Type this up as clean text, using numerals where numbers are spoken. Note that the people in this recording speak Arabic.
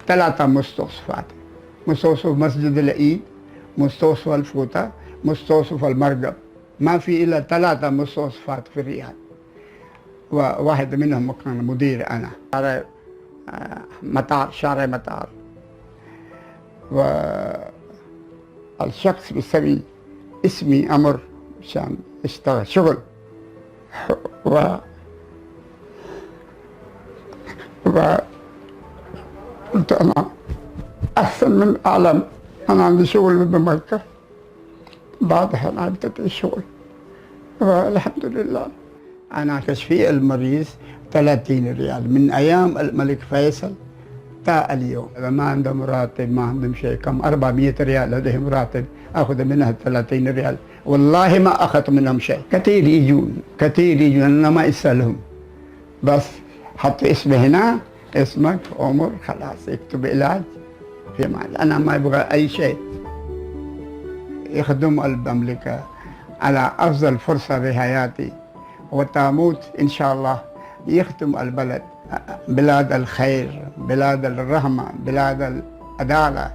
3 مستوصفات: مستوصف مسجد العيد، مستوصف الفوطة، مستوصف المرقب. ما في إلا 3 مستوصفات في الرياض، وواحد منهم كان مدير أنا. شارع مطار، شارع مطار، والشخص بيسوي اسمي أمر عشان يشتغل شغل، و قلت أنا أحسن من أعلم، أنا عندي شغل بمكة، بعدها أنا عدت الشغل والحمد لله. أنا تشفي المريض 30 ريال من أيام الملك فيصل تا اليوم. ما عندهم راتب، ما عندهم شيء، كم 400 ريال لديهم راتب، أخذ منها 30 ريال، والله ما أخذت منهم شيء. كثير يجون، كثير يجون، أنا ما أسألهم، بس حط اسمي هنا، اسمك عمر، خلاص يكتب علاج في معي. أنا ما أبغى أي شيء. يخدم المملكة على أفضل فرصة في حياتي، وتموت إن شاء الله يخدم البلد، بلاد الخير، بلاد الرحمة، بلاد العدالة.